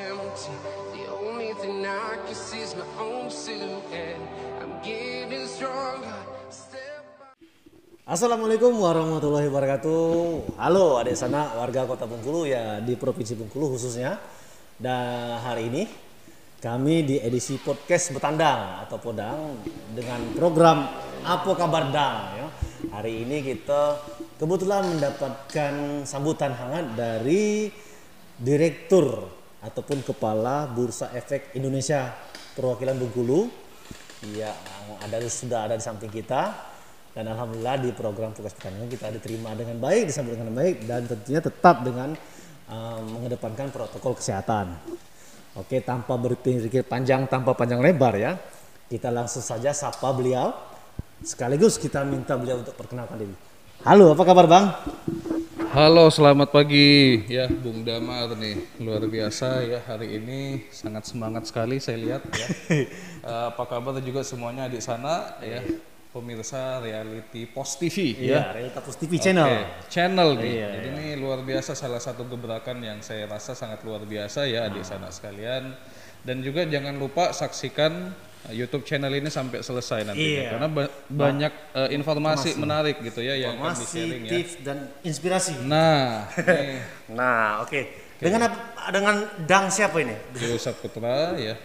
empty. The only thing I can see is my own silhouette. I'm getting stronger. Assalamualaikum warahmatullahi wabarakatuh. Halo adik sana warga Kota Bengkulu ya, di Provinsi Bengkulu khususnya. Dan hari ini kami di edisi podcast Betandang atau Podang dengan program Apa Kabar Dang ya. Hari ini kita kebetulan mendapatkan sambutan hangat dari Direktur ataupun Kepala Bursa Efek Indonesia perwakilan Bengkulu. Ya, sudah ada di samping kita. Dan alhamdulillah di program Fokus Pertanian kita diterima dengan baik, disambut dengan baik, dan tentunya tetap dengan mengedepankan protokol kesehatan. Oke, tanpa berpikir panjang, tanpa panjang lebar ya, kita langsung saja sapa beliau. Sekaligus kita minta beliau untuk perkenalkan diri. Halo, apa kabar Bang? Halo, selamat pagi ya Bung Damar nih, luar biasa ya hari ini, sangat semangat sekali saya lihat ya. Apa kabar juga semuanya di sana ya? Pemirsa reality Post TV ya. Reality Post TV channel. Channel nih. Jadi ini luar biasa, salah satu gebrakan yang saya rasa sangat luar biasa ya adik sana sekalian. Dan juga jangan lupa saksikan YouTube channel ini sampai selesai nantinya karena banyak informasi menarik gitu ya yang akan di-sharing ya. Tips dan inspirasi. Nah, oke. Dengan Dang siapa ini? Bayu Saputra ya.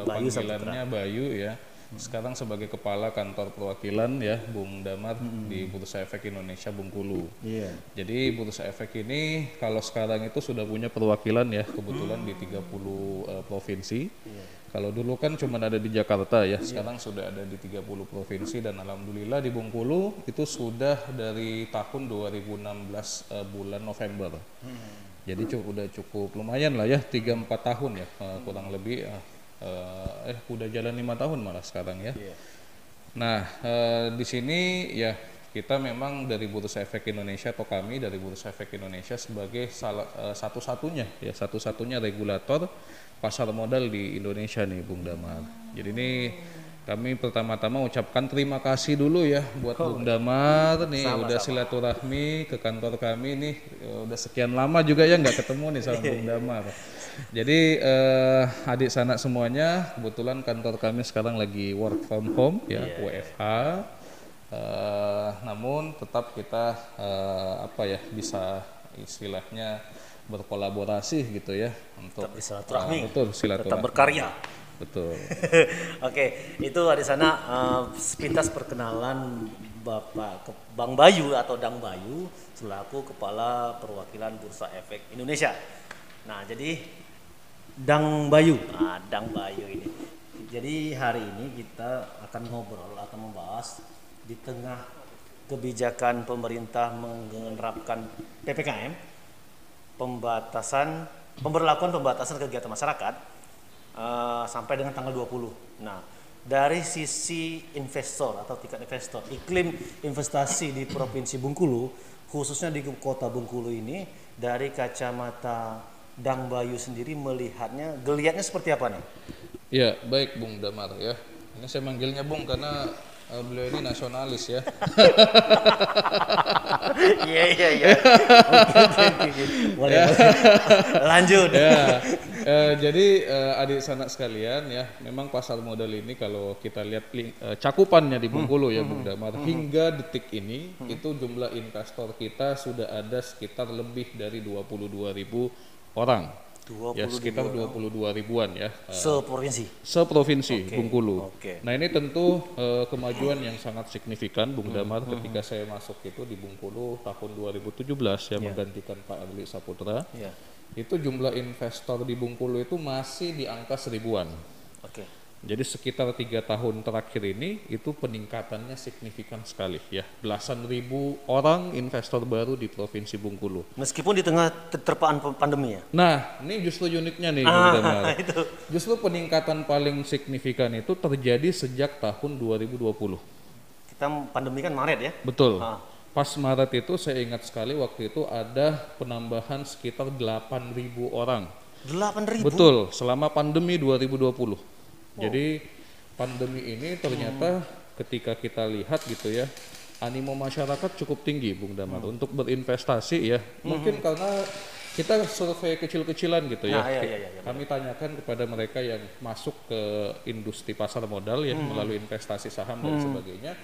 Bayu Panggilannya Bayu ya. Sekarang sebagai kepala kantor perwakilan ya Bung Damar di Bursa Efek Indonesia Bengkulu. Jadi Bursa Efek ini kalau sekarang itu sudah punya perwakilan ya kebetulan di 30 provinsi. Kalau dulu kan cuma ada di Jakarta ya, sekarang sudah ada di 30 provinsi dan alhamdulillah di Bengkulu itu sudah dari tahun 2016 bulan November. Jadi udah cukup lumayan lah ya 3-4 tahun ya kurang lebih. Udah jalan 5 tahun malah sekarang ya. Nah di sini ya kita memang dari Bursa Efek Indonesia atau kami dari Bursa Efek Indonesia sebagai satu-satunya regulator pasar modal di Indonesia nih Bung Damar. Jadi ini kami pertama-tama ucapkan terima kasih dulu ya buat Bung Damar nih udah silaturahmi ke kantor kami nih, udah sekian lama juga ya nggak ketemu nih sama Bung Damar. Jadi adik sanak semuanya, kebetulan kantor kami sekarang lagi work from home ya, WFH. Namun tetap kita bisa istilahnya berkolaborasi gitu ya untuk silaturahmi. Betul, silaturahmi. Tetap berkarya. Betul. Oke, itu adik sana sepintas perkenalan Bapak Bang Bayu atau Dang Bayu selaku Kepala Perwakilan Bursa Efek Indonesia. Nah, jadi Dang Bayu ini. Jadi hari ini kita akan ngobrol atau membahas di tengah kebijakan pemerintah menerapkan PPKM, pemberlakuan pembatasan kegiatan masyarakat sampai dengan tanggal 20. Nah, dari sisi investor atau tingkat investor, iklim investasi di Provinsi Bengkulu, khususnya di Kota Bengkulu ini, dari kacamata Dang Bayu sendiri melihatnya, geliatnya seperti apa nih? Ya, baik Bung Damar ya. Ini saya manggilnya Bung karena beliau ini nasionalis ya. Iya. Boleh. Lanjut. Ya. Jadi adik sanak sekalian ya, memang pasar modal ini kalau kita lihat cakupannya di Bengkulu ya Bung Damar, hingga detik ini itu jumlah investor kita sudah ada sekitar lebih dari 22.000 orang. Ya sekitar 22 ribuan ya. Seprovinsi Bengkulu. Nah ini tentu kemajuan yang sangat signifikan Bung Damar ketika saya masuk itu di Bengkulu tahun 2017 ya menggantikan Pak Arli Saputra. Itu jumlah investor di Bengkulu itu masih di angka 1000-an. Jadi sekitar 3 tahun terakhir ini itu peningkatannya signifikan sekali ya. Belasan ribu orang investor baru di Provinsi Bengkulu. Meskipun di tengah terpaan pandemi ya? Nah ini justru uniknya nih Bung Damar. Justru peningkatan paling signifikan itu terjadi sejak tahun 2020. Kita pandemi kan Maret ya? Betul. Pas Maret itu saya ingat sekali waktu itu ada penambahan sekitar 8.000 orang. 8.000? Betul, selama pandemi 2020. Jadi pandemi ini ternyata ketika kita lihat gitu ya, animo masyarakat cukup tinggi Bung Damar untuk berinvestasi ya. Mungkin karena kita survei kecil-kecilan gitu ya. Nah, iya. Kami tanyakan kepada mereka yang masuk ke industri pasar modal ya melalui investasi saham dan sebagainya.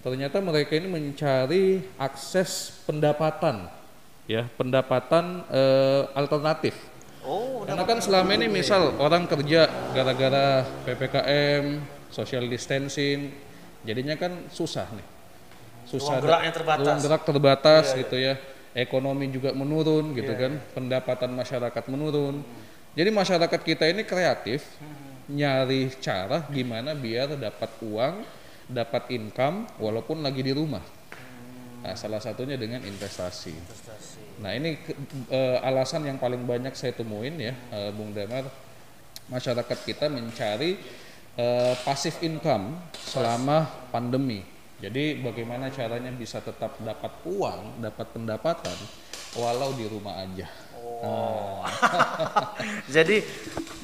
Ternyata mereka ini mencari akses pendapatan ya, pendapatan alternatif. Karena kan selama ini misal orang kerja gara-gara PPKM, social distancing, jadinya kan susah nih. Susah, Ruang geraknya terbatas. ruang gerak terbatas gitu ya. Ekonomi juga menurun gitu kan, pendapatan masyarakat menurun. Jadi masyarakat kita ini kreatif, nyari cara gimana biar dapat uang, dapat income walaupun lagi di rumah. Nah, salah satunya dengan investasi. Nah, ini alasan yang paling banyak saya temuin ya, Bung Damar, masyarakat kita mencari passive income selama pandemi. Jadi bagaimana caranya bisa tetap dapat uang, dapat pendapatan walau di rumah aja. Jadi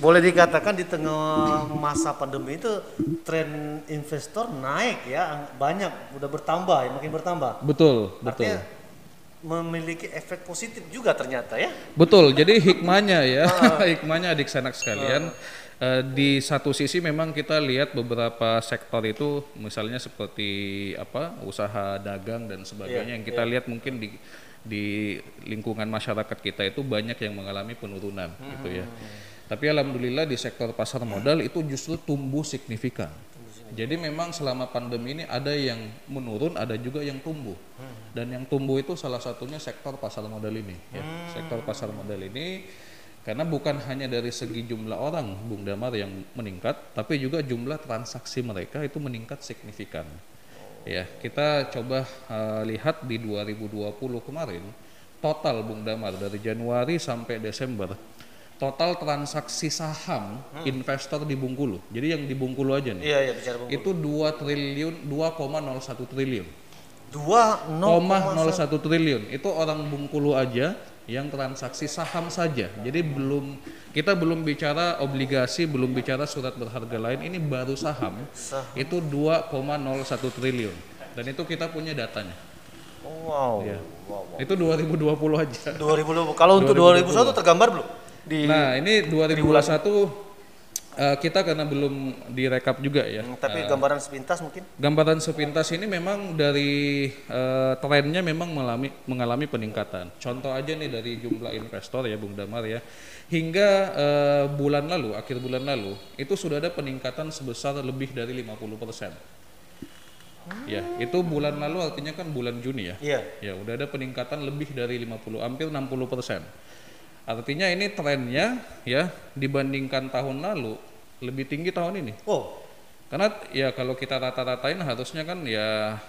boleh dikatakan di tengah masa pandemi itu tren investor naik ya, banyak, udah bertambah ya, makin bertambah. Betul. Artinya memiliki efek positif juga ternyata ya. Betul. Jadi hikmahnya ya, hikmahnya adik sanak sekalian. Di satu sisi memang kita lihat beberapa sektor itu misalnya seperti usaha dagang dan sebagainya yang kita lihat mungkin di lingkungan masyarakat kita itu banyak yang mengalami penurunan gitu ya. Tapi alhamdulillah di sektor pasar modal itu justru tumbuh signifikan. Jadi memang selama pandemi ini ada yang menurun, ada juga yang tumbuh. Dan yang tumbuh itu salah satunya sektor pasar modal ini ya. Sektor pasar modal ini karena bukan hanya dari segi jumlah orang Bung Damar yang meningkat, tapi juga jumlah transaksi mereka itu meningkat signifikan. Ya, kita coba lihat di 2020 kemarin, total Bung Damar dari Januari sampai Desember, total transaksi saham investor di Bengkulu. Jadi yang di Bengkulu aja nih. Iya, bicara Bengkulu. Itu 2,01 triliun. 2,01 triliun. Itu orang Bengkulu aja yang transaksi saham saja. Jadi kita belum bicara obligasi, belum bicara surat berharga lain, ini baru saham. Itu 2,01 triliun. Dan itu kita punya datanya. Wow. Ya. Itu 2020 aja. 2020. Kalau untuk 2021 tergambar belum? Nah, ini 2021 kita karena belum direkap juga ya. Tapi gambaran sepintas mungkin? Gambaran sepintas ini memang dari trennya memang mengalami peningkatan. Contoh aja nih dari jumlah investor ya Bung Damar ya. Hingga akhir bulan lalu, itu sudah ada peningkatan sebesar lebih dari 50%. Ya, itu bulan lalu artinya kan bulan Juni ya. Iya. Ya, udah ada peningkatan lebih dari hampir 60%. Artinya ini trennya ya dibandingkan tahun lalu lebih tinggi tahun ini. Karena ya kalau kita rata-ratain harusnya kan ya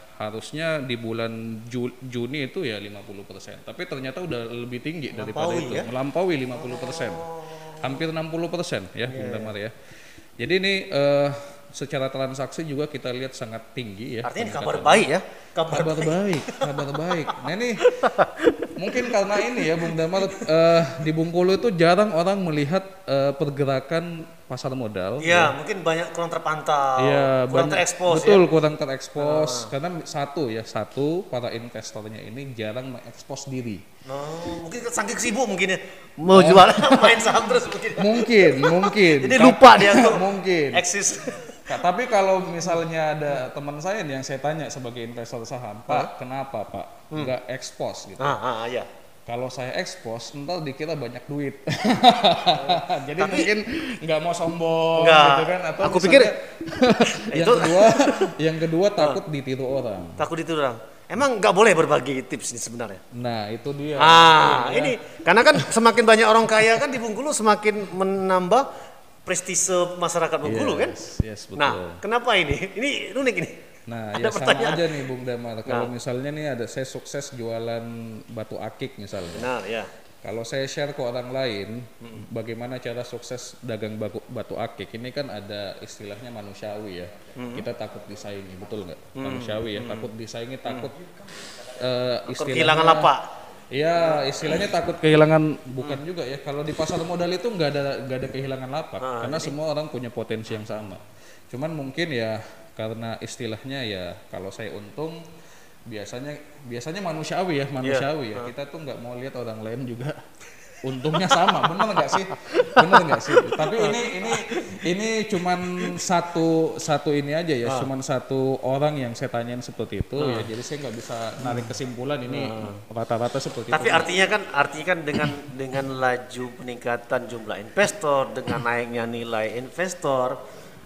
di bulan Juni itu ya 50%. Tapi ternyata udah lebih tinggi daripada itu, ya? Melampaui 50%. Hampir 60% ya Bung Damar ya. Jadi ini secara transaksi juga kita lihat sangat tinggi ya. Artinya ini kabar baik ya. Kabar baik. Nah ini mungkin karena ini ya Bung Damar di Bengkulu itu jarang orang melihat pergerakan pasar modal. Iya, mungkin banyak kurang terpantau, ya, kurang terekspos. Betul, ya? Kurang terekspos karena satu para investornya ini jarang mengekspos diri. Mungkin saking sibuk mungkin ya mau jual main saham terus mungkin. Mungkin. Jadi lupa dia tuh. Mungkin. Eksis. Tapi kalau misalnya ada teman saya nih yang saya tanya sebagai investor saham, Pak, kenapa Pak nggak ekspos gitu? Iya. Kalau saya ekspos, ntar dikira banyak duit. Jadi mungkin nggak mau sombong, gitu kan? Atau aku pikir yang kedua takut ditiru orang. Emang nggak boleh berbagi tips ini sebenarnya? Nah itu dia. Ini karena kan semakin banyak orang kaya kan di Bengkulu semakin menambah prestise masyarakat Bengkulu kan? Yes, betul. Nah, kenapa ini? Ini unik ini. Nah, ya sama aja nih Bung Damar. Kalau misalnya nih saya sukses jualan batu akik misalnya. Benar, ya. Kalau saya share ke orang lain, bagaimana cara sukses dagang batu akik, ini kan ada istilahnya manusiawi ya. Kita takut disaingi, betul nggak? Manusiawi ya, takut disaingi, takut istilahnya kehilangan lapak. Ya, istilahnya takut kehilangan, bukan juga ya. Kalau di pasar modal itu nggak ada kehilangan lapak, karena semua orang punya potensi yang sama. Cuman mungkin ya karena istilahnya ya kalau saya untung biasanya manusiawi ya. Kita tuh nggak mau lihat orang lain juga untungnya sama, bener nggak sih? Bener nggak sih? Tapi ini cuman satu ini aja ya, cuman satu orang yang saya tanyain seperti itu ya. Jadi saya nggak bisa narik kesimpulan ini rata-rata seperti Tapi itu. artinya kan dengan laju peningkatan jumlah investor, dengan naiknya nilai investor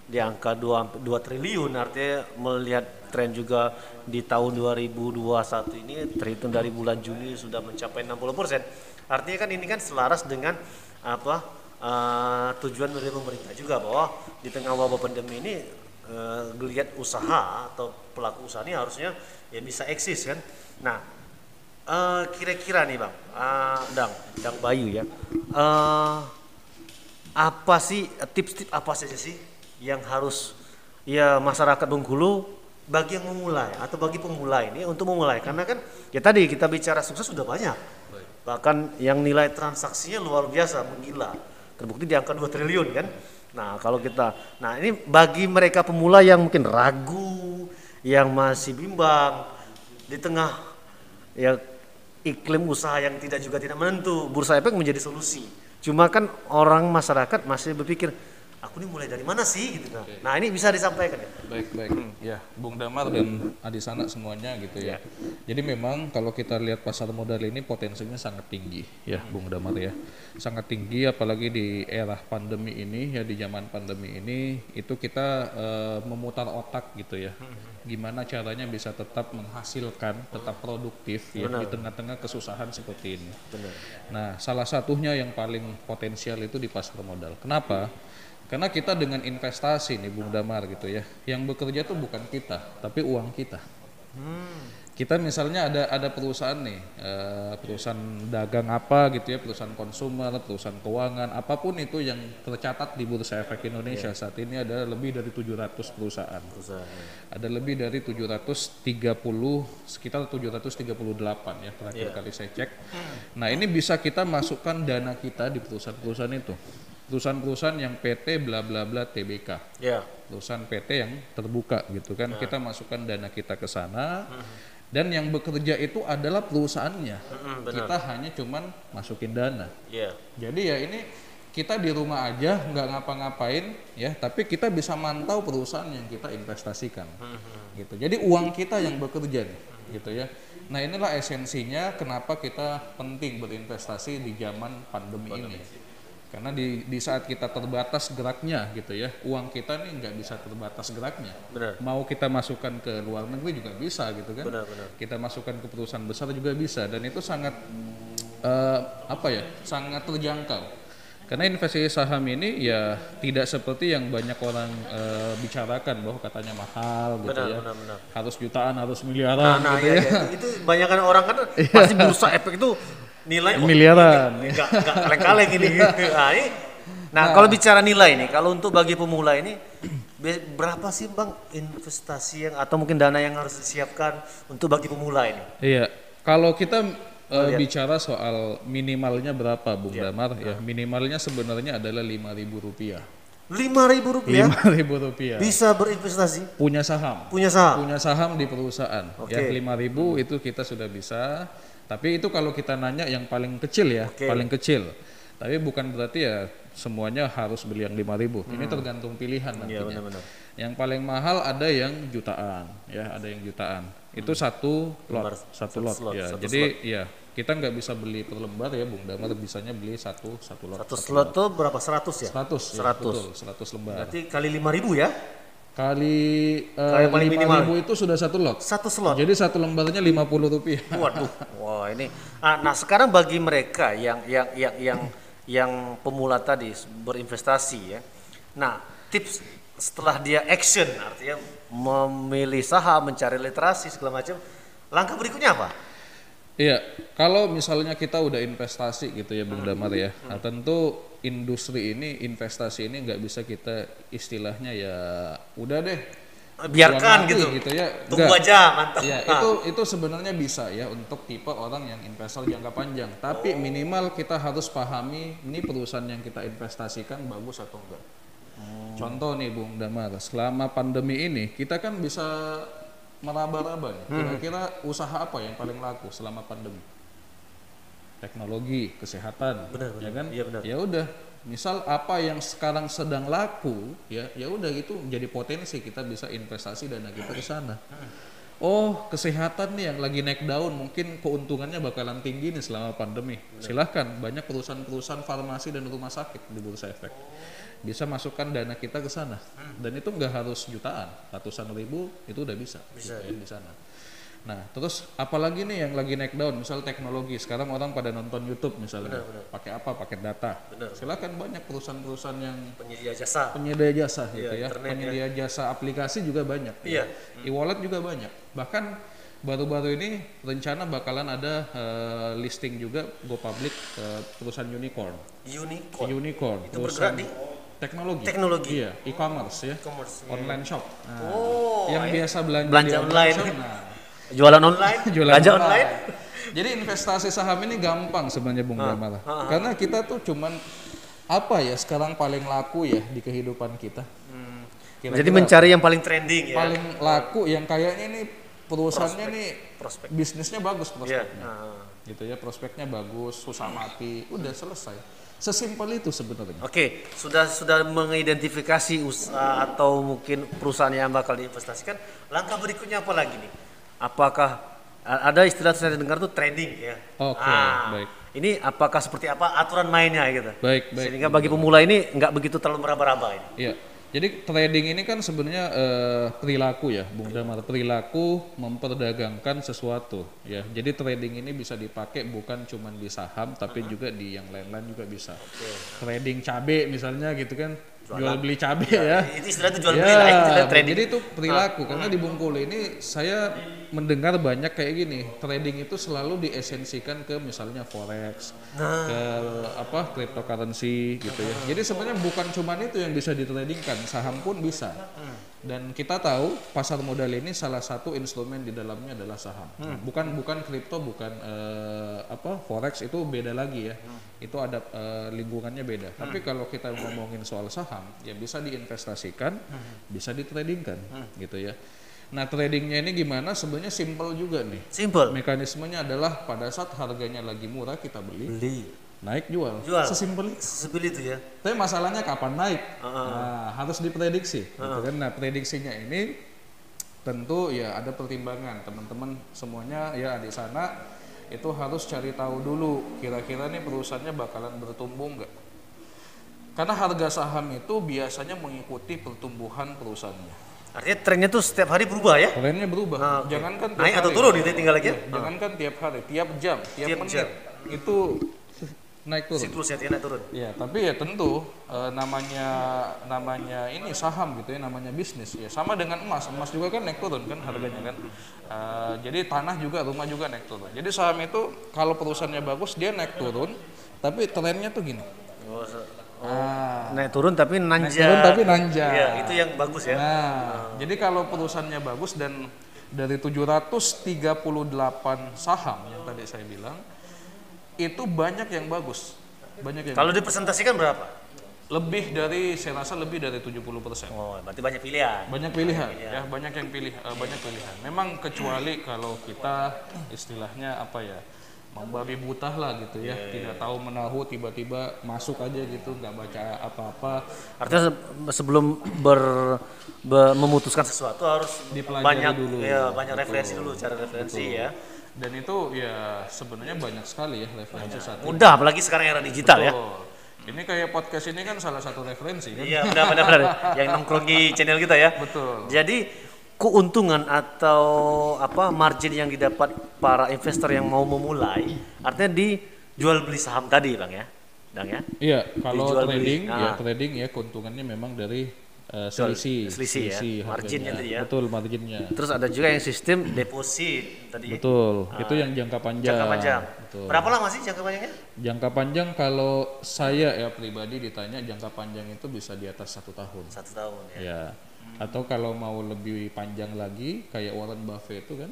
di angka 2 triliun, artinya melihat tren juga di tahun 2021 ini terhitung dari bulan Juni sudah mencapai 60%. Artinya kan ini kan selaras dengan tujuan dari pemerintah juga, bahwa di tengah wabah pandemi ini geliat usaha atau pelaku usaha ini harusnya ya bisa eksis kan. Nah, kira-kira nih Bang, Dang Bayu ya, apa sih tips-tips apa saja sih yang harus ya masyarakat Bengkulu bagi yang memulai atau bagi pemula ini untuk memulai? Karena kan ya tadi kita bicara sukses sudah banyak, bahkan yang nilai transaksinya luar biasa, menggila, terbukti di angka 2 triliun kan. Nah ini bagi mereka pemula yang mungkin ragu, yang masih bimbang di tengah ya iklim usaha yang juga tidak menentu, Bursa Efek menjadi solusi. Cuma kan orang masyarakat masih berpikir, aku ini mulai dari mana sih gitu kan. Nah ini bisa disampaikan ya. Baik. Ya, Bung Damar dan Adisana semuanya gitu ya. Jadi memang kalau kita lihat pasar modal ini potensinya sangat tinggi ya, Bung Damar ya. Sangat tinggi, apalagi di era pandemi ini ya, di zaman pandemi ini itu kita memutar otak gitu ya. Gimana caranya bisa tetap menghasilkan, tetap produktif ya di tengah-tengah kesusahan seperti ini. Benar. Nah, salah satunya yang paling potensial itu di pasar modal. Kenapa? Karena kita dengan investasi nih Bung Damar gitu ya, yang bekerja tuh bukan kita, tapi uang kita. Kita misalnya ada perusahaan nih, perusahaan dagang apa gitu ya, perusahaan konsumer, perusahaan keuangan, apapun itu yang tercatat di Bursa Efek Indonesia saat ini ada lebih dari 700 perusahaan. Ada lebih dari 730, sekitar 738 ya terakhir kali saya cek. Nah ini bisa kita masukkan dana kita di perusahaan-perusahaan itu. Perusahaan-perusahaan yang PT bla bla bla TBK, perusahaan PT yang terbuka gitu kan, kita masukkan dana kita ke sana, dan yang bekerja itu adalah perusahaannya, kita hanya cuman masukin dana. Jadi ya ini kita di rumah aja nggak ngapa-ngapain ya, tapi kita bisa mantau perusahaan yang kita investasikan, gitu. Jadi uang kita yang bekerja nih, gitu ya. Nah inilah esensinya kenapa kita penting berinvestasi di zaman pandemi ini. Karena di saat kita terbatas geraknya gitu ya, uang kita nih nggak bisa terbatas geraknya. Mau kita masukkan ke luar negeri juga bisa gitu kan. Kita masukkan ke perusahaan besar juga bisa, dan itu sangat sangat terjangkau. Karena investasi saham ini ya tidak seperti yang banyak orang bicarakan bahwa katanya mahal gitu ya. Harus jutaan, harus miliaran gitu ya. Itu banyakan orang kan pasti Bursa Efek itu nilai miliaran, nggak kaleng-kaleng ini. Nah, kalau bicara nilai nih, kalau untuk bagi pemula ini berapa sih Bang investasi yang atau mungkin dana yang harus disiapkan untuk bagi pemula ini? Iya, kalau kita bicara soal minimalnya berapa Bung Damar ya, minimalnya sebenarnya adalah Rp5.000. Rp5.000 bisa berinvestasi, punya saham di perusahaan. Ya, 5.000 itu kita sudah bisa. Tapi itu kalau kita nanya yang paling kecil ya, paling kecil. Tapi bukan berarti ya semuanya harus beli yang 5.000. Ini tergantung pilihan nantinya. Yang paling mahal ada yang jutaan, ya ada yang jutaan. Itu satu lot ya. Jadi ya kita nggak bisa beli per lembar ya Bung Damar, bisanya beli satu lot. Satu slot tuh berapa? 100 ya? 100. Ya, betul, 100 lembar. Berarti kali 5.000 ya? Kali 5.000 itu sudah satu lot. Satu slot. Jadi satu lembarnya Rp50. Waduh. Wah, ini. Nah, sekarang bagi mereka yang pemula tadi berinvestasi ya. Nah, tips setelah dia action, artinya memilih saham, mencari literasi segala macam, langkah berikutnya apa? Iya, kalau misalnya kita udah investasi gitu ya Bung Damar ya, nah, tentu industri ini, investasi ini nggak bisa kita istilahnya ya udah deh biarkan gitu ya, tunggu aja mantap ya. Itu sebenarnya bisa ya untuk tipe orang yang investor jangka panjang, tapi minimal kita harus pahami ini perusahaan yang kita investasikan bagus atau enggak. Contoh nih Bung Damar, selama pandemi ini kita kan bisa meraba-raba nih, kira-kira usaha apa yang paling laku selama pandemi? teknologi, kesehatan, Benar. ya kan? Iya, benar. Ya udah, misal apa yang sekarang sedang laku, ya udah itu jadi potensi kita bisa investasi dana kita ke sana. Oh, kesehatan nih yang lagi naik daun, mungkin keuntungannya bakalan tinggi nih selama pandemi. Silahkan, banyak perusahaan-perusahaan farmasi dan rumah sakit di Bursa Efek. Bisa masukkan dana kita ke sana. Dan itu nggak harus jutaan, ratusan ribu itu udah bisa. Bisa. Gitu ya, di sana. Nah, terus apalagi nih yang lagi naik daun, misal teknologi. Sekarang orang pada nonton YouTube misalnya. Pakai apa? Pakai data. Silakan, banyak perusahaan-perusahaan yang Penyedia jasa. penyedia jasa gitu Iya, ya. internet, Penyedia jasa aplikasi juga banyak. Iya. E-wallet juga banyak. Bahkan baru-baru ini rencana bakalan ada listing juga go public perusahaan unicorn. Unicorn. Itu perusahaan bergerak di teknologi. Iya, e-commerce ya. e-commerce. Online shop. Nah, Oh, yang biasa belanja belanja di online. shop, nah, Jualan online, belanja online. Jadi investasi saham ini gampang sebenarnya Bung Damar. Karena kita tuh cuman apa ya sekarang paling laku ya di kehidupan kita. Kira-kira Jadi mencari yang paling trending ya. paling laku yang kayaknya nih perusahaannya nih Prospek. bisnisnya bagus Iya. prospeknya. Gitu ya, prospeknya bagus, susah mati, udah selesai. Sesimpel itu sebenarnya. Oke, sudah mengidentifikasi usaha atau mungkin perusahaan yang bakal diinvestasikan. Langkah berikutnya apa lagi nih? Apakah ada istilah saya dengar tuh trading ya? Oke, baik. Ini apakah seperti apa aturan mainnya gitu? Baik. Sehingga bagi pemula ini nggak begitu terlalu meraba-raba ini. Iya. Jadi trading ini kan sebenarnya perilaku ya, Bung Damar. Perilaku memperdagangkan sesuatu ya. Jadi trading ini bisa dipakai bukan cuma di saham tapi juga di yang lain-lain juga bisa. Trading cabe misalnya gitu kan. Jual beli cabe ya. Itu istilah itu jual beli lah, istilah trading. Jadi itu perilaku karena di Bengkulu ini saya mendengar banyak kayak gini. Trading itu selalu diesensikan ke misalnya forex, ke apa cryptocurrency gitu ya. Jadi sebenarnya bukan cuma itu yang bisa ditradingkan, saham pun bisa. Dan kita tahu pasar modal ini salah satu instrumen di dalamnya adalah saham. Bukan kripto, bukan apa forex, itu beda lagi ya. Itu ada lingkungannya beda. Tapi kalau kita ngomongin soal saham, ya bisa diinvestasikan, bisa ditradingkan, gitu ya. Nah, tradingnya ini gimana? Sebenarnya simple juga nih. Simple. Mekanismenya adalah pada saat harganya lagi murah kita beli, naik jual. Jual. Sesimpel itu. Sesimpel itu ya. Tapi masalahnya kapan naik? Nah, harus diprediksi. Gitu kan? Nah, prediksinya ini tentu ya ada pertimbangan. Teman-teman semuanya ya di sana itu harus cari tahu dulu kira-kira nih perusahaannya bakalan bertumbuh nggak. Karena harga saham itu biasanya mengikuti pertumbuhan perusahaannya. Artinya trennya tuh setiap hari berubah ya? Trennya berubah. Okay. Jangankan tiap naik atau hari, turun itu tinggal lagi ya? Jangankan tiap hari, tiap jam, tiap menit jam. itu naik turun. Siklusnya naik turun. Ya, tapi ya tentu namanya ini saham gitu ya, namanya bisnis ya. Sama dengan emas, emas juga kan naik turun kan harganya kan. Jadi tanah juga, rumah juga naik turun. Jadi saham itu kalau perusahaannya bagus dia naik turun, tapi trennya tuh gini. Naik turun tapi nanja. Naik turun tapi nanja. Iya, itu yang bagus ya. Nah, jadi kalau perusahaannya bagus dan dari 738 saham yang tadi saya bilang, itu banyak yang bagus. Kalau dipresentasikan berapa? Lebih dari, saya rasa lebih dari 70%. Oh, berarti banyak pilihan. Banyak pilihan, ya banyak yang banyak pilihan. Memang kecuali kalau kita istilahnya apa ya, membabi buta lah gitu ya, tidak tahu menahu, tiba-tiba masuk aja gitu, nggak baca apa-apa. Artinya sebelum memutuskan sesuatu harus Dipelajari banyak dulu. Ya, banyak referensi dulu, cara referensi ya. Dan itu ya sebenarnya banyak sekali ya referensi saat ini. Mudah, apalagi sekarang era digital ya. Ini kayak podcast ini kan salah satu referensi kan. Iya, benar-benar yang nongkrong di channel kita ya. Betul. Jadi keuntungan atau apa margin yang didapat para investor yang mau memulai artinya di jual beli saham tadi Bang ya. Bang ya. Iya, kalau Dijual trading beli. ya trading ya keuntungannya memang dari selisih ya, marginnya tadi ya. Betul, marginnya. Terus ada juga yang sistem deposit tadi. Betul, itu yang jangka panjang. Jangka panjang. Betul. Berapa lama sih jangka panjangnya? Jangka panjang kalau saya ya pribadi ditanya jangka panjang itu bisa di atas 1 tahun. 1 tahun ya. Ya. Atau kalau mau lebih panjang lagi kayak Warren Buffett itu kan.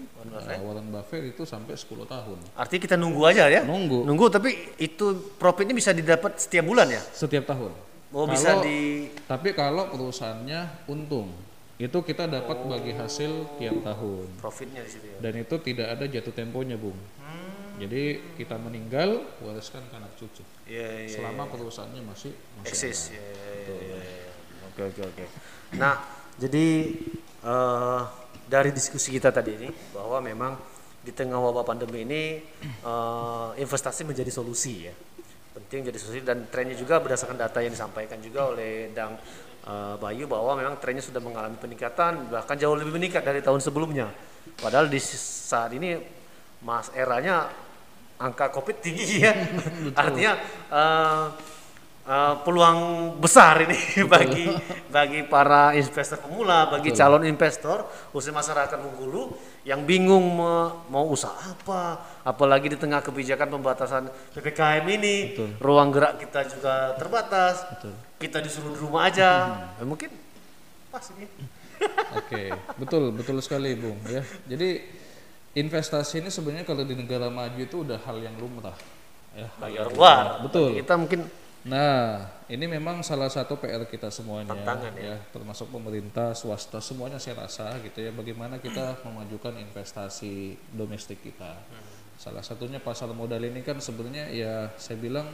Warren Buffett itu sampai 10 tahun. Artinya kita nunggu aja ya? Nunggu tapi itu profitnya bisa didapat setiap bulan ya? Setiap tahun. Oh, bisa Tapi kalau perusahaannya untung, itu kita dapat bagi hasil tiap tahun. Profitnya di situ ya. Dan itu tidak ada jatuh temponya, Bung. Jadi kita meninggal wariskan ke anak cucu. Iya, Selama perusahaannya masih eksis. ada. Iya. Oke. Nah, jadi dari diskusi kita tadi ini bahwa memang di tengah wabah pandemi ini investasi menjadi solusi ya. Penting jadi solusi, dan trennya juga berdasarkan data yang disampaikan juga oleh Dang Bayu bahwa memang trennya sudah mengalami peningkatan, bahkan jauh lebih meningkat dari tahun sebelumnya. Padahal di saat ini eranya angka COVID tinggi ya. Artinya peluang besar ini bagi para investor pemula, bagi calon investor, khususnya masyarakat Bengkulu yang bingung mau usaha apa, apalagi di tengah kebijakan pembatasan PPKM ini. Ruang gerak kita juga terbatas. Kita disuruh di rumah aja. Mungkin pas ini. Oke, betul sekali Bung ya. Jadi investasi ini sebenarnya kalau di negara maju itu udah hal yang lumrah ya. Bagi orang luar. Betul. Bagi kita mungkin. Nah, ini memang salah satu PR kita semuanya, Tantangan ya. termasuk pemerintah, swasta, semuanya saya rasa gitu ya. Bagaimana kita memajukan investasi domestik kita. Salah satunya pasar modal ini kan sebenarnya ya saya bilang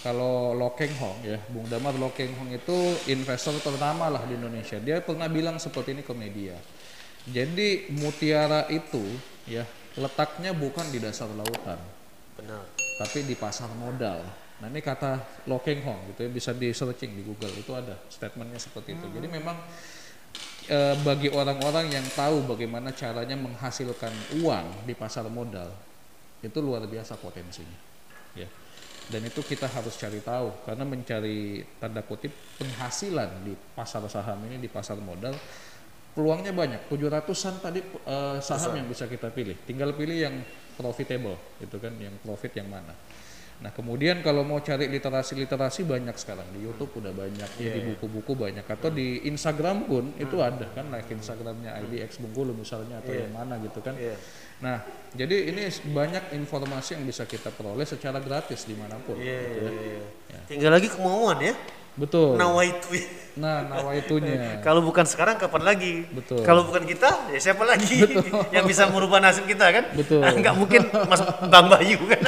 kalau Lo Keng Hong ya, Bung Damar, Lo Keng Hong itu investor pertama lah di Indonesia. Dia pernah bilang seperti ini ke media. Jadi mutiara itu ya letaknya bukan di dasar lautan, Benar. tapi di pasar modal. Nah ini kata Lo Keng Hong gitu ya, bisa di searching di Google, itu ada statementnya seperti itu. Jadi memang bagi orang-orang yang tahu bagaimana caranya menghasilkan uang di pasar modal, itu luar biasa potensinya ya. Dan itu kita harus cari tahu, karena mencari tanda kutip penghasilan di pasar saham ini, di pasar modal, peluangnya banyak. 700-an tadi saham yang bisa kita pilih, tinggal pilih yang profitable gitu kan, yang profit yang mana. Nah kemudian kalau mau cari literasi banyak sekarang, di YouTube udah banyak, di buku-buku banyak, atau di Instagram pun itu ada kan, like Instagramnya IDX Bengkulu misalnya, atau yang mana gitu kan. Nah jadi ini banyak informasi yang bisa kita peroleh secara gratis dimanapun. Gitu ya. Tinggal lagi kemauan ya. Betul. Nawaitu. Nah nawaitunya. Kalau bukan sekarang kapan lagi? Betul. Kalau bukan kita ya siapa lagi yang bisa merubah nasib kita kan? Betul. Nggak mungkin Mas Bang Bayu kan?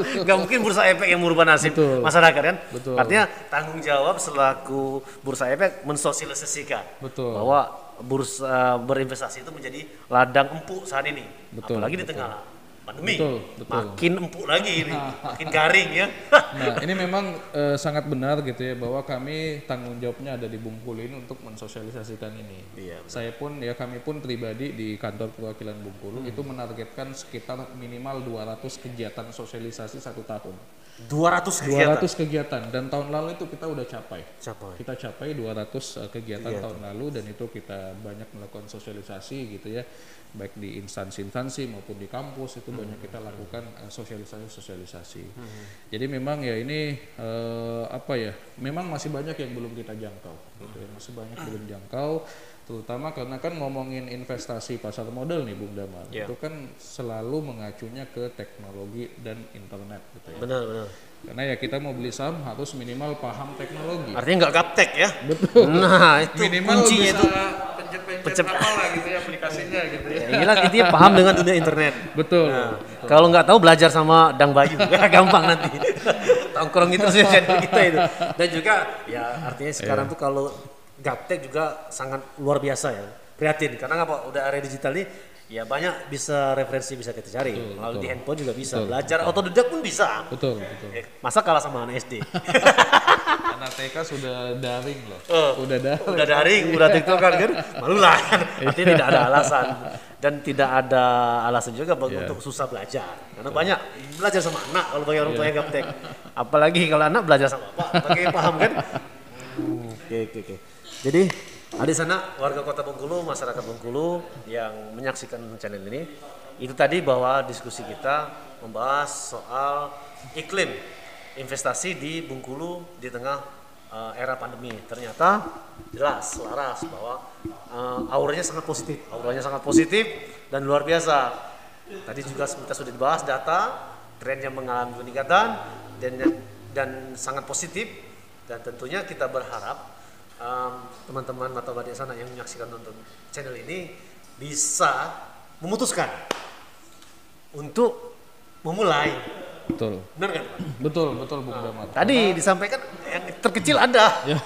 Nggak mungkin Bursa Efek yang merubah nasib masyarakat kan? Betul. Artinya tanggung jawab selaku Bursa Efek mensosialisasikan bahwa bursa berinvestasi itu menjadi ladang empuk saat ini. Apalagi di tengah pandemi. Betul. Makin empuk lagi ini, makin garing ya. Nah ini memang sangat benar gitu ya, bahwa kami tanggung jawabnya ada di Bengkulu ini untuk mensosialisasikan ini. Kami pun pribadi di kantor perwakilan Bengkulu itu menargetkan sekitar minimal 200 kegiatan sosialisasi 1 tahun. 200 kegiatan, dan tahun lalu itu kita udah capai. Kita capai 200 kegiatan tahun lalu, dan itu kita banyak melakukan sosialisasi gitu ya, baik di instansi-instansi maupun di kampus itu banyak kita lakukan sosialisasi. Jadi memang ya ini memang masih banyak yang belum kita jangkau gitu ya, masih banyak belum jangkau, terutama karena kan ngomongin investasi pasar modal nih Bung Damar, itu kan selalu mengacunya ke teknologi dan internet gitu ya. Benar. Karena ya kita mau beli saham harus minimal paham teknologi. Artinya nggak gaptek ya. Betul. Nah itu minimal kuncinya bisa itu. pencet apalah gitu ya aplikasinya gitu ya. Inilah intinya paham dengan dunia internet. Betul. Kalau nggak tahu belajar sama Dang Bayu, gampang nanti. Tongkrong itu sih channel kita itu. Dan juga ya artinya sekarang tuh kalau gaptek juga sangat luar biasa ya. Prihatin karena apa? Udah area digital nih ya banyak referensi bisa kita cari. Melalui di handphone juga bisa. Belajar otodidak pun bisa. Betul. Masa kalah sama anak SD? Anak TK sudah daring loh. Udah daring, udah TikTok kan, malu lah. Artinya tidak ada alasan, dan tidak ada alasan juga untuk susah belajar. Karena banyak belajar sama anak kalau bagi orang tua yang gaptek. Apalagi kalau anak belajar sama bapak, bagi paham kan? Oke. Jadi di sana warga Kota Bengkulu, masyarakat Bengkulu yang menyaksikan channel ini, itu tadi bahwa diskusi kita membahas soal iklim investasi di Bengkulu di tengah era pandemi. Ternyata jelas selaras bahwa auranya sangat positif dan luar biasa. Tadi juga kita sudah dibahas data tren yang mengalami peningkatan dan sangat positif, dan tentunya kita berharap teman-teman mata badik sana yang menyaksikan nonton channel ini bisa memutuskan untuk memulai. Betul. Benar kan? Betul Bung Damar. Tadi disampaikan yang terkecil ada. Ya.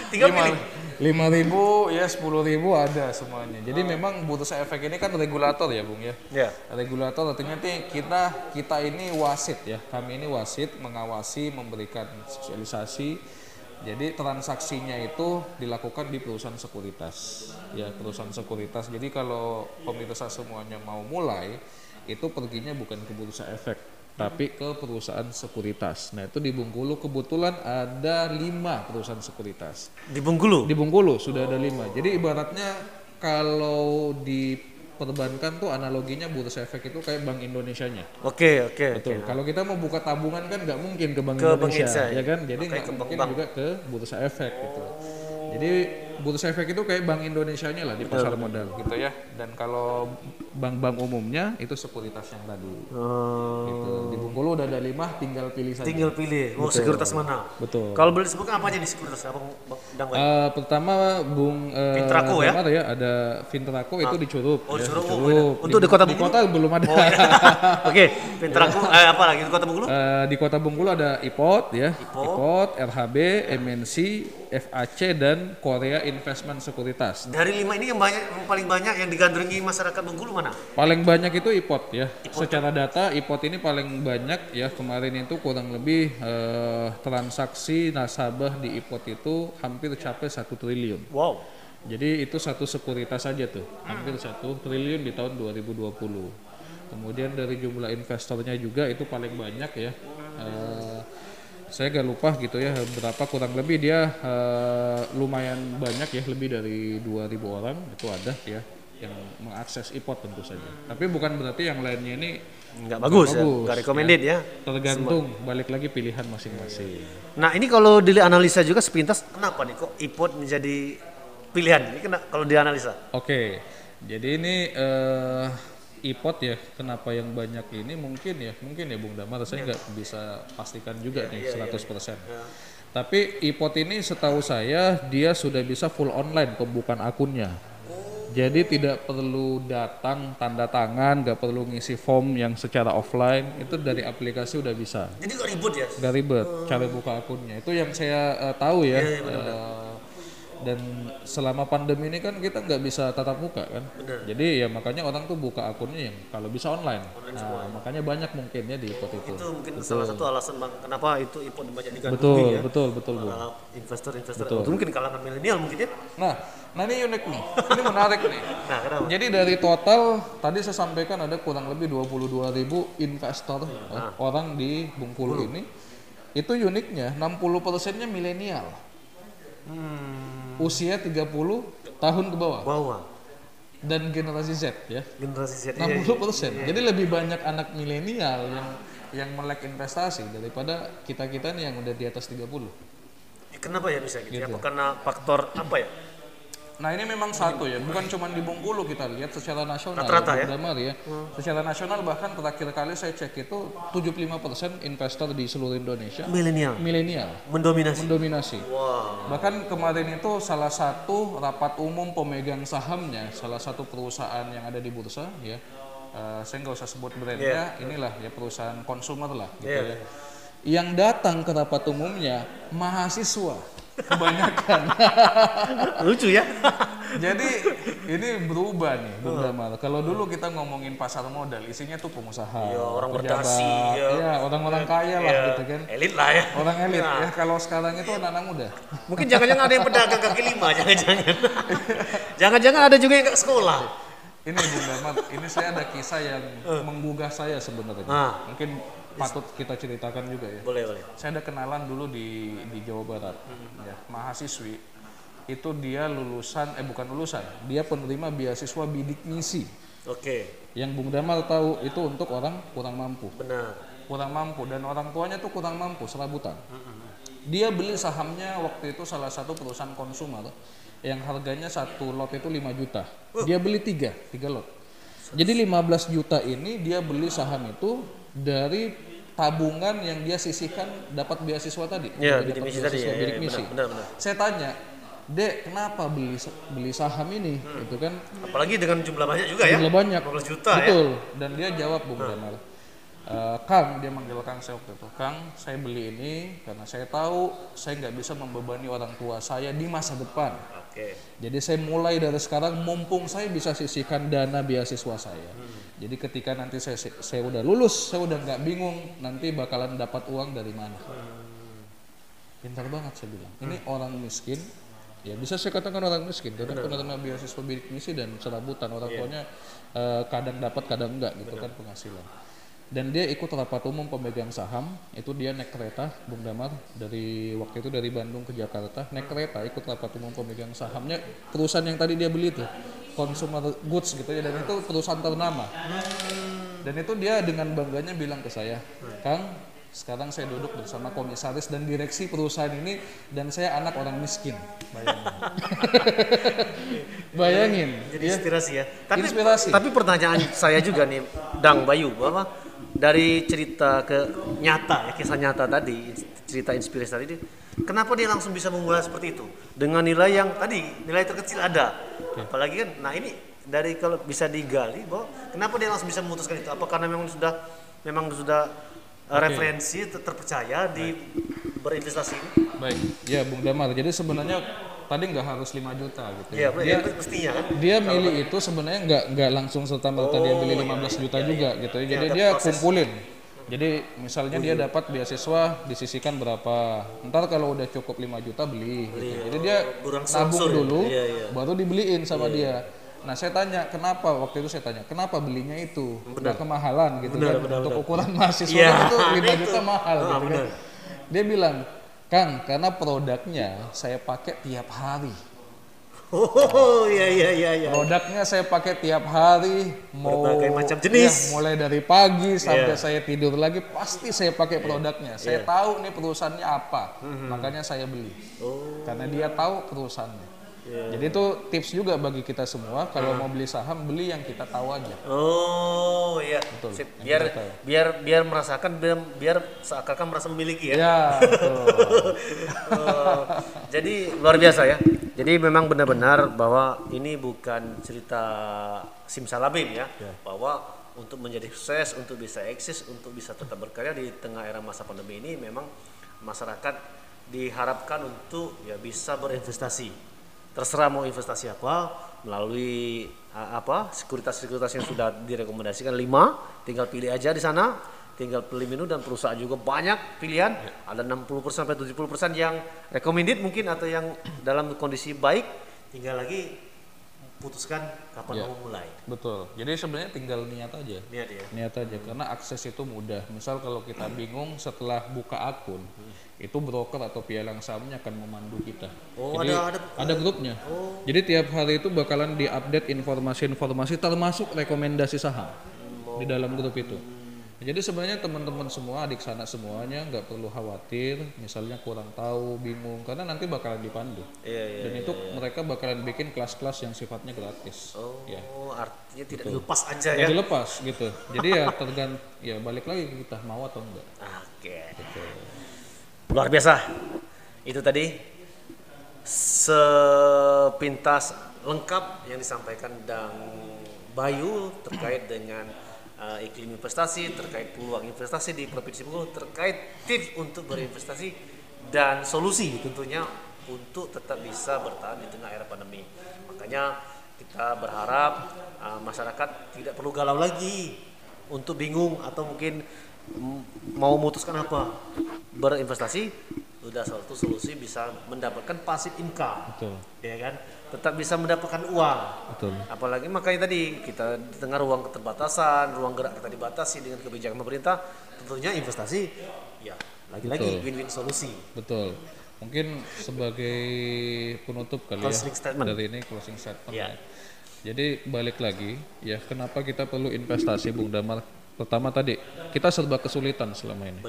Tinggal pilih. 5.000 ya 10.000 ada semuanya. Jadi memang Bursa Efek ini kan regulator ya Bung ya. Ya. Regulator artinya kita ini wasit ya. Kami ini wasit mengawasi, memberikan sosialisasi. Jadi transaksinya itu dilakukan di perusahaan sekuritas. Ya, perusahaan sekuritas. Jadi kalau pemirsa semuanya mau mulai itu perginya bukan ke Bursa Efek, tapi ke perusahaan sekuritas. Nah itu di Bengkulu kebetulan ada 5 perusahaan sekuritas. Di Bengkulu? Di Bengkulu sudah ada 5. Jadi ibaratnya kalau di perbankan tuh analoginya Bursa Efek itu kayak Bank Indonesianya. Oke. Betul. Kalau kita mau buka tabungan kan nggak mungkin ke Bank Ke Indonesia, Bank ya kan? Jadi nggak ke mungkin bank. juga ke Bursa Efek gitu. Jadi Bursa Efek itu kayak Bank Indonesianya lah di pasar modal gitu ya. Dan kalau bank-bank umumnya itu sekuritas yang tadi. Gitu. Di Bengkulu udah ada 5, tinggal pilih saja. Tinggal pilih mau sekuritas mana. Betul. Kalau boleh disebutkan apa aja nih sekuritas Abang Dangwai? Pertama Bung Fintraco ya? Damar ada Fintraco itu di Curup. Oh, ya, Curup. di Curup. Untuk di Kota Di Bengkulu? kota belum ada. Oh, ya. Oke, Fintraco apa lagi di Kota Bengkulu? Di Kota Bengkulu ada IPOT ya, IPOT. IPOT, RHB, MNC, FAC dan Korea Investment Sekuritas. Dari 5 ini yang paling banyak yang digandrungi masyarakat Bengkulu mana? Paling banyak itu IPOT ya. Secara data IPOT ini paling banyak ya, kemarin itu kurang lebih transaksi nasabah di IPOT itu hampir capai 1 triliun. Wow. Jadi itu satu sekuritas saja tuh, hampir 1 triliun di tahun 2020. Kemudian dari jumlah investornya juga itu paling banyak ya. Saya gak lupa gitu ya berapa, kurang lebih dia lumayan banyak ya, lebih dari 2.000 orang itu ada ya yang mengakses IPOT tentu saja. Tapi bukan berarti yang lainnya ini Nggak bagus ya, nggak recommended ya. Tergantung, balik lagi pilihan masing-masing. Nah ini kalau dianalisa juga sepintas, kenapa nih kok IPOT menjadi pilihan? Ini kalau dianalisa? Oke, jadi ini IPOT ya, kenapa yang banyak ini mungkin ya Bung Damar, saya nggak bisa pastikan juga nih 100%. Tapi IPOT ini setahu saya dia sudah bisa full online pembukaan akunnya. Jadi tidak perlu datang tanda tangan, nggak perlu ngisi form yang secara offline, itu dari aplikasi udah bisa. Jadi nggak ribet ya? Nggak ribet cara buka akunnya. Itu yang saya tahu ya. Dan selama pandemi ini kan kita nggak bisa tatap muka kan. Jadi ya makanya orang tuh buka akunnya yang kalau bisa online. Nah, makanya banyak mungkin ya di IPOT itu. Itu mungkin salah satu alasan Bang, kenapa itu IPOT banyak digandrungi ya. Betul Bu. Investor-investor itu mungkin kalangan milenial mungkin ya. Nah ini unik nih. Ini menarik nih. Nah, kenapa? Jadi dari total tadi saya sampaikan ada kurang lebih 22.000 investor orang di Bengkulu ini. Itu uniknya 60%-nya milenial. Usia 30 tahun ke bawah. Dan generasi Z ya. Generasi Z. 60%. Jadi lebih banyak anak milenial yang melek investasi daripada kita-kita nih yang udah di atas 30. Kenapa ya bisa gitu? Apa karena faktor apa ya? Nah ini memang satu ya, bukan cuma di Bengkulu kita lihat secara nasional. Rata-rata ya? Damar ya. Secara nasional bahkan terakhir kali saya cek itu 75% investor di seluruh Indonesia milenial mendominasi. Wow. Bahkan kemarin itu salah satu rapat umum pemegang sahamnya salah satu perusahaan yang ada di bursa ya. Saya nggak usah sebut brandnya, inilah ya perusahaan konsumer lah gitu ya. Yang datang ke rapat umumnya mahasiswa kebanyakan. Lucu ya. Jadi ini berubah nih Bung Damar. Kalau dulu kita ngomongin pasar modal isinya tuh pengusaha, orang pejabat, berdasi, orang-orang kaya lah gitu kan. Elit lah ya. Orang elit ya. Kalau sekarang itu anak-anak muda. Mungkin jangan-jangan ada yang pedagang kaki lima, jangan-jangan. Jangan-jangan ada juga yang ke sekolah. Ini Bung Damar, ini saya ada kisah yang menggugah saya sebenarnya. Mungkin patut kita ceritakan juga ya. Boleh. Saya ada kenalan dulu di Jawa Barat, ya, mahasiswi itu dia dia penerima beasiswa bidik misi. Oke. Yang Bung Damar tahu itu untuk orang kurang mampu. Benar. Kurang mampu dan orang tuanya tuh kurang mampu, serabutan. Dia beli sahamnya waktu itu salah satu perusahaan konsumer yang harganya satu lot itu 5 juta. Dia beli 3 lot. Jadi 15 juta ini dia beli saham itu dari tabungan yang dia sisihkan dapat beasiswa tadi. Ya, dapat bidik misi beasiswa tadi. bidik misi. Benar. Saya tanya, Dek, kenapa beli saham ini? Itu kan Apalagi dengan jumlah banyak juga ya. jumlah banyak. 15 juta betul. Dan dia jawab Bung Damar, Kang, dia manggil Kang saya waktu itu. Kang, saya beli ini karena saya tahu saya nggak bisa membebani orang tua saya di masa depan. Jadi saya mulai dari sekarang, mumpung saya bisa sisihkan dana beasiswa saya. Jadi ketika nanti saya udah lulus, saya udah nggak bingung nanti bakalan dapat uang dari mana. Pintar banget saya bilang. Ini orang miskin, ya bisa saya katakan orang miskin karena penerima beasiswa bidik misi dan serabutan, orang tuanya kadang dapat kadang enggak gitu kan penghasilan. Dan dia ikut rapat umum pemegang saham, itu dia naik kereta, Bung Damar, dari waktu itu dari Bandung ke Jakarta, naik kereta ikut rapat umum pemegang sahamnya perusahaan yang tadi dia beli tuh, Consumer Goods gitu ya, dan itu perusahaan ternama. Dan itu dia dengan bangganya bilang ke saya, Kang, sekarang saya duduk bersama komisaris dan direksi perusahaan ini dan saya anak orang miskin. Bayangin. Jadi inspirasi ya. Inspirasi. Tapi pertanyaan saya juga nih, Dang Bayu, bahwa dari cerita ke nyata, ya, kisah nyata tadi, cerita inspirasi tadi, kenapa dia langsung bisa memulai seperti itu dengan nilai yang tadi nilai terkecil ada, apalagi kan, nah ini dari kalau bisa digali bahwa kenapa dia langsung bisa memutuskan itu, apa karena memang sudah referensi terpercaya di berinvestasi ini? Baik, ya Bung Damar. Jadi sebenarnya tadi nggak harus 5 juta gitu. Iya, dia mestinya kan. Dia milih itu sebenarnya nggak langsung serta-merta dia beli 15 juta juga gitu. Jadi dia kumpulin. Jadi misalnya dia dapat beasiswa disisihkan berapa. Ntar kalau udah cukup 5 juta beli gitu. Jadi dia nabung dulu baru dibeliin sama dia. Nah saya tanya kenapa, waktu itu saya tanya kenapa belinya itu udah kemahalan gitu kan, untuk ukuran mahasiswa itu 5 juta mahal gitu kan. Dia bilang, Kang, karena produknya saya pakai tiap hari. Oh iya. Produknya saya pakai tiap hari, mau berbagai macam jenis. Ya, mulai dari pagi sampai saya tidur lagi pasti saya pakai produknya. Saya tahu nih perusahaannya apa, makanya saya beli. Karena dia tahu perusahaannya. Jadi itu tips juga bagi kita semua, kalau mau beli saham beli yang kita tahu aja. Oh iya. Betul. Biar merasakan, biar seakan-akan merasa memiliki ya. Ya, betul. Jadi luar biasa ya. Jadi memang benar-benar bahwa ini bukan cerita simsalabim ya. Bahwa untuk menjadi sukses, untuk bisa eksis, untuk bisa tetap berkarya di tengah era masa pandemi ini, memang masyarakat diharapkan untuk ya bisa berinvestasi. Terserah mau investasi apa, melalui sekuritas yang sudah direkomendasikan 5, tinggal pilih aja di sana, tinggal pilih menu, dan perusahaan juga banyak pilihan, ada 60% sampai 70% yang recommended mungkin atau yang dalam kondisi baik, tinggal lagi putuskan kapan mau mulai. Betul. Jadi sebenarnya tinggal niat aja. Niat aja karena akses itu mudah. Misal kalau kita bingung setelah buka akun, itu broker atau pialang sahamnya akan memandu kita. Jadi ada grupnya. Jadi tiap hari itu bakalan diupdate informasi-informasi termasuk rekomendasi saham di dalam grup itu. Jadi sebenarnya teman-teman semua, adik sanak semuanya nggak perlu khawatir misalnya kurang tahu, bingung, karena nanti bakalan dipandu. Dan itu mereka bakalan bikin kelas-kelas yang sifatnya gratis. Artinya tidak dilepas aja ya. Dilepas gitu. Jadi ya ya balik lagi kita mau atau enggak. Gitu. Luar biasa. Itu tadi sepintas lengkap yang disampaikan Dang Bayu terkait dengan iklim investasi, terkait peluang investasi di Provinsi Bengkulu, terkait tips untuk berinvestasi dan solusi tentunya untuk tetap bisa bertahan di tengah era pandemi. Makanya kita berharap masyarakat tidak perlu galau lagi untuk bingung atau mungkin mau memutuskan apa berinvestasi, sudah suatu solusi bisa mendapatkan passive income. Betul. Ya kan, tetap bisa mendapatkan uang. Betul. Apalagi makanya tadi kita di tengah ruang keterbatasan, ruang gerak kita dibatasi dengan kebijakan pemerintah, tentunya investasi ya lagi-lagi win-win solusi. Betul. Mungkin sebagai penutup kali dari ini closing statement. Jadi balik lagi ya, kenapa kita perlu investasi, Bung Damar? Pertama tadi kita serba kesulitan selama ini.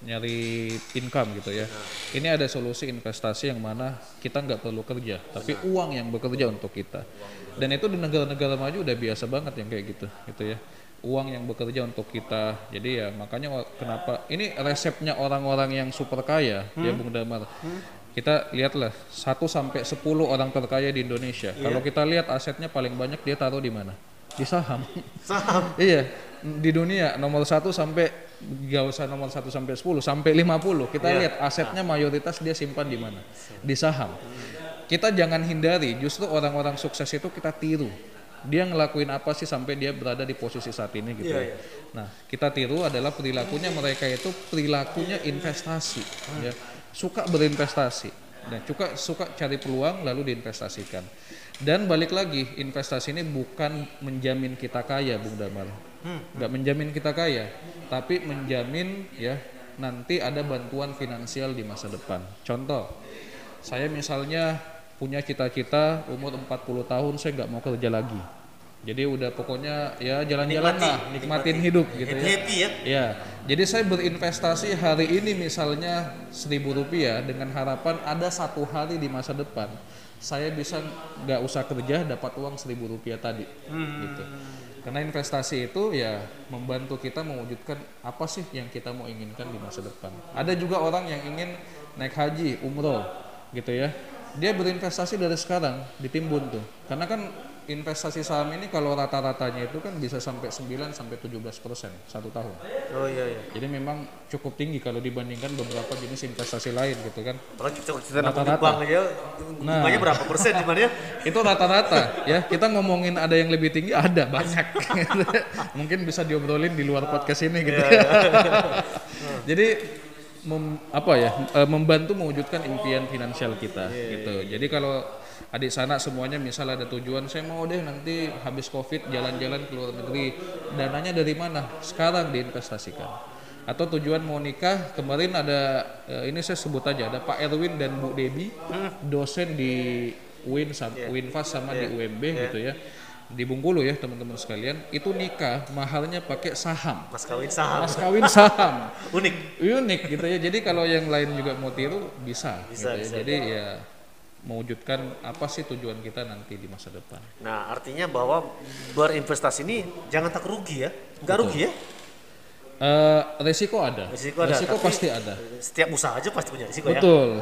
Nyari income gitu ya. Ini ada solusi investasi yang mana kita nggak perlu kerja, tapi uang yang bekerja untuk kita. Dan itu di negara-negara maju udah biasa banget yang kayak gitu ya. Uang yang bekerja untuk kita. Jadi ya makanya kenapa ini resepnya orang-orang yang super kaya ya Bung Damar. Kita lihatlah 1 sampai 10 orang terkaya di Indonesia. Kalau kita lihat asetnya paling banyak dia taruh di mana? Di saham. Iya. di dunia nomor 1 sampai gak usah nomor 1 sampai 10 sampai 50 kita lihat asetnya mayoritas dia simpan di mana? Di saham. Kita jangan hindari, justru orang-orang sukses itu kita tiru. Dia ngelakuin apa sih sampai dia berada di posisi saat ini gitu. Nah, kita tiru adalah perilakunya mereka itu perilakunya investasi ya. Suka berinvestasi. Dan suka cari peluang lalu diinvestasikan. Dan balik lagi, investasi ini bukan menjamin kita kaya, Bung Damar. Nggak menjamin kita kaya, tapi menjamin ya nanti ada bantuan finansial di masa depan. Contoh, saya misalnya punya cita-cita umur 40 tahun saya nggak mau kerja lagi. Jadi udah pokoknya ya jalan-jalan lah, nikmatin hidup gitu ya. Happy ya. Ya, jadi saya berinvestasi hari ini misalnya Rp1.000 dengan harapan ada satu hari di masa depan saya bisa nggak usah kerja dapat uang Rp1.000 tadi, gitu. Karena investasi itu ya membantu kita mewujudkan apa sih yang kita mau inginkan di masa depan. Ada juga orang yang ingin naik haji, umroh, gitu ya. Dia berinvestasi dari sekarang, ditimbun tuh. Karena kan investasi saham ini kalau rata-ratanya itu kan bisa sampai 9-17% satu tahun. Oh iya. Jadi memang cukup tinggi kalau dibandingkan beberapa jenis investasi lain gitu kan. Kalau kita nabung di bank aja, bunganya berapa persen di mana ya? Itu rata-rata ya. Kita ngomongin ada yang lebih tinggi, ada banyak. Mungkin bisa diobrolin di luar podcast ini gitu. Jadi membantu mewujudkan impian finansial kita gitu. Jadi kalau adik sanak semuanya misal ada tujuan saya mau deh nanti habis Covid jalan-jalan ke luar negeri, dananya dari mana? Sekarang diinvestasikan. Atau tujuan mau nikah, kemarin ada ini saya sebut aja, ada Pak Erwin dan Bu Debi, dosen di Winfast sama di UMB gitu ya. Di Bengkulu ya teman-teman sekalian, itu nikah mahalnya pakai saham. Mas kawin saham. Unik gitu ya. Jadi kalau yang lain juga mau tiru bisa gitu ya. Jadi ya mewujudkan apa sih tujuan kita nanti di masa depan. Nah, artinya bahwa berinvestasi ini jangan takut rugi ya. Enggak rugi ya? Resiko ada. Resiko pasti ada. Setiap usaha aja pasti punya resiko ya. Betul.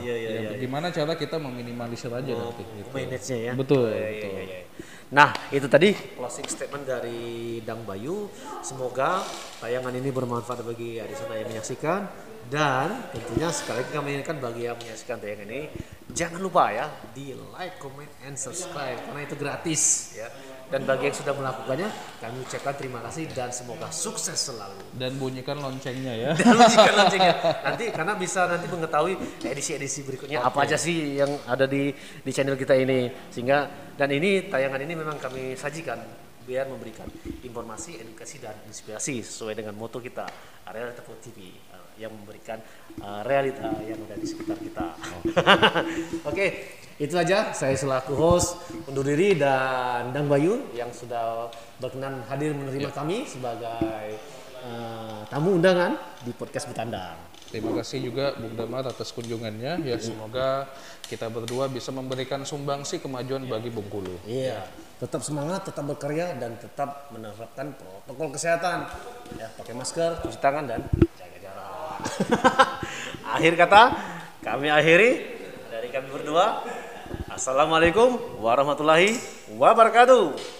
Iya. Gimana cara kita meminimalisir aja nanti gitu. Manage-nya ya. Betul. Iya. Nah, itu tadi closing statement dari Dang Bayu. Semoga tayangan ini bermanfaat bagi adik sana yang menyaksikan. Dan tentunya sekali lagi kami ingatkan bagi yang menyaksikan tayangan ini, jangan lupa ya di like, comment, and subscribe karena itu gratis ya. Dan bagi yang sudah melakukannya, kami ucapkan terima kasih dan semoga sukses selalu. Dan bunyikan loncengnya ya. Nanti karena bisa nanti mengetahui edisi-edisi berikutnya apa aja sih yang ada di channel kita ini. Sehingga dan ini tayangan ini memang kami sajikan biar memberikan informasi, edukasi dan inspirasi sesuai dengan moto kita Realita TV yang memberikan realita yang ada di sekitar kita. Oke. Itu aja, saya selaku host undur diri dan Dang Bayu yang sudah berkenan hadir menerima kami sebagai tamu undangan di podcast Betandang. Terima kasih juga Bung Damar atas kunjungannya ya, semoga kita berdua bisa memberikan sumbangsi kemajuan bagi Bengkulu. Iya, tetap semangat, tetap berkarya dan tetap menerapkan protokol kesehatan. Ya, pakai masker, cuci tangan dan jaga jarak. Akhir kata, kami akhiri dari kami berdua. Assalamualaikum warahmatullahi wabarakatuh.